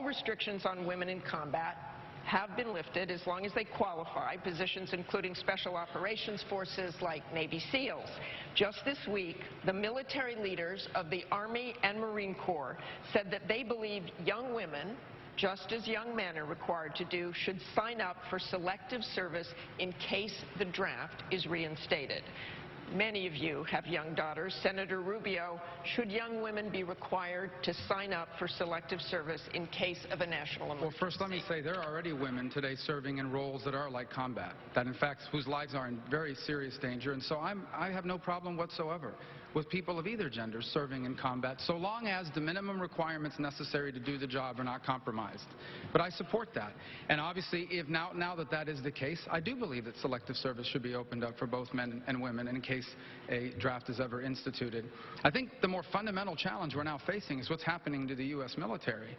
restrictions on women in combat have been lifted as long as they qualify, positions including special operations forces like Navy SEALs. Just this week, the military leaders of the Army and Marine Corps said that they believe young women, just as young men are required to do, should sign up for selective service in case the draft is reinstated. Many of you have young daughters. Senator Rubio, should young women be required to sign up for selective service in case of a national emergency? Well, first let me say there are already women today serving in roles that are like combat, that in fact whose lives are in very serious danger, and so I have no problem whatsoever with people of either gender serving in combat, so long as the minimum requirements necessary to do the job are not compromised. But I support that. And obviously, if now that that is the case, I do believe that selective service should be opened up for both men and women in case a draft is ever instituted. I think the more fundamental challenge we're now facing is what's happening to the U.S. military.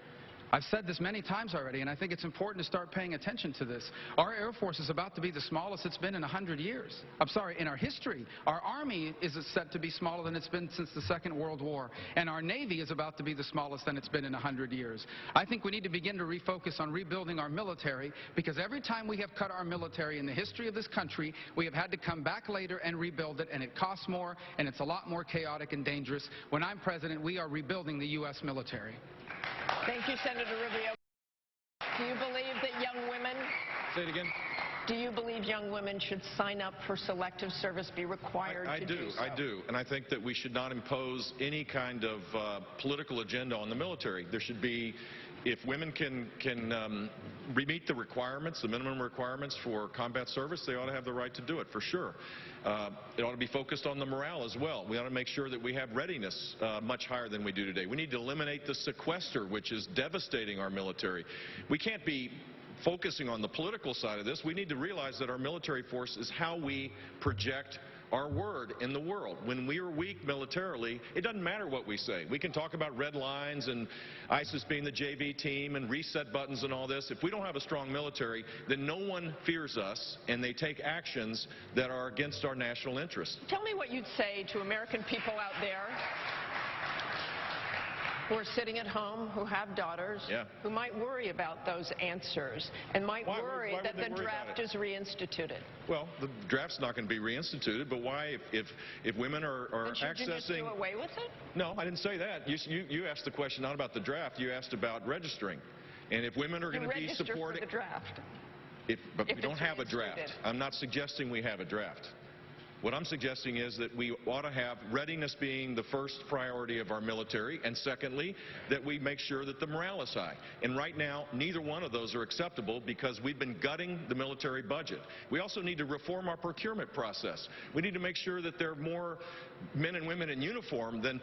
I've said this many times already, and I think it's important to start paying attention to this. Our Air Force is about to be the smallest it's been in 100 years. I'm sorry, in our history. Our Army is set to be smaller than it's been since the Second World War. And our Navy is about to be the smallest than it's been in 100 years. I think we need to begin to refocus on rebuilding our military, because every time we have cut our military in the history of this country, we have had to come back later and rebuild it, and it costs more, and it's a lot more chaotic and dangerous. When I'm president, we are rebuilding the U.S. military. Thank you, Senator Rubio. Do you believe that young women... Say it again. Do you believe young women should sign up for selective service, be required to do so? I do. And I think that we should not impose any kind of political agenda on the military. There should be, if women can meet the requirements, the minimum requirements for combat service, they ought to have the right to do it, for sure. It ought to be focused on the morale as well. We ought to make sure that we have readiness much higher than we do today. We need to eliminate the sequester, which is devastating our military. We can't be focusing on the political side of this. We need to realize that our military force is how we project our word in the world. When we are weak militarily, it doesn't matter what we say. We can talk about red lines and ISIS being the JV team and reset buttons and all this. If we don't have a strong military, then no one fears us, and they take actions that are against our national interests. Tell me what you'd say to American people out there who are sitting at home, who have daughters, who might worry about those answers and might worry that the draft is reinstituted. Well, the draft's not going to be reinstituted, but why, if women are accessing... Should you just do away with it? No, I didn't say that. You asked the question not about the draft, you asked about registering. And if women are going to be supporting... for the draft. But we don't have a draft. I'm not suggesting we have a draft. What I'm suggesting is that we ought to have readiness being the first priority of our military, and secondly, that we make sure that the morale is high. And right now, neither one of those are acceptable because we've been gutting the military budget. We also need to reform our procurement process. We need to make sure that there are more men and women in uniform than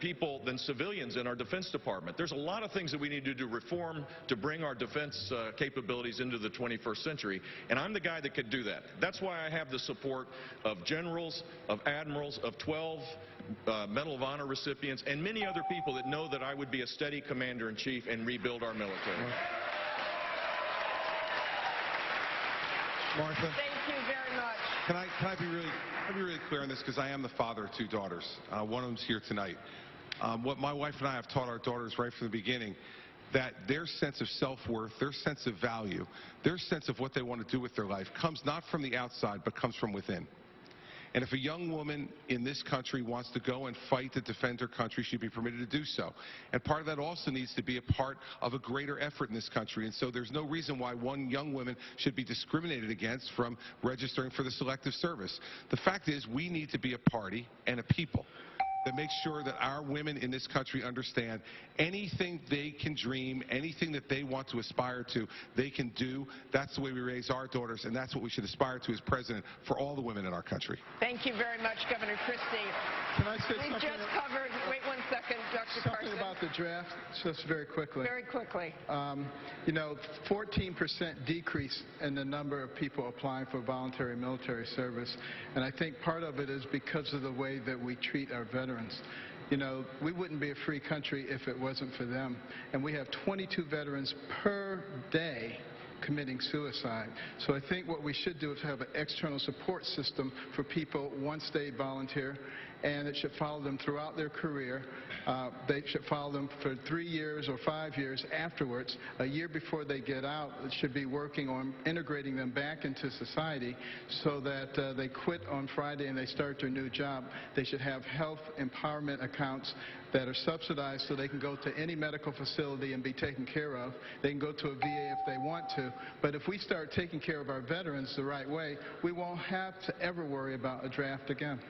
civilians in our Defense Department. There's a lot of things that we need to do reform to bring our defense capabilities into the 21st century, and I'm the guy that could do that. That's why I have the support of generals, of admirals, of 12 Medal of Honor recipients, and many other people that know that I would be a steady commander-in-chief and rebuild our military. Martha, thank you very much. Can I be really clear on this, because I am the father of 2 daughters. One of them's here tonight. What my wife and I have taught our daughters right from the beginning, that their sense of self-worth, their sense of value, their sense of what they want to do with their life comes not from the outside, but comes from within. And if a young woman in this country wants to go and fight to defend her country, she'd be permitted to do so. And part of that also needs to be a part of a greater effort in this country. And so there's no reason why one young woman should be discriminated against from registering for the selective service. The fact is, we need to be a party and a people that makes sure that our women in this country understand anything they can dream, anything that they want to aspire to, they can do. That's the way we raise our daughters, and that's what we should aspire to as president for all the women in our country. Thank you very much, Governor Christie. Can I say something? We just covered, wait one second, Dr. Carson. Something about the draft, just very quickly. Very quickly. You know, 14% decrease in the number of people applying for voluntary military service, and I think part of it is because of the way that we treat our veterans. You know, we wouldn't be a free country if it wasn't for them. And we have 22 veterans per day committing suicide. So I think what we should do is have an external support system for people once they volunteer, and it should follow them throughout their career. They should follow them for 3 years or 5 years afterwards. A year before they get out, it should be working on integrating them back into society so that they quit on Friday and they start their new job. They should have health empowerment accounts that are subsidized so they can go to any medical facility and be taken care of. They can go to a VA if they want to. But if we start taking care of our veterans the right way, we won't have to ever worry about a draft again.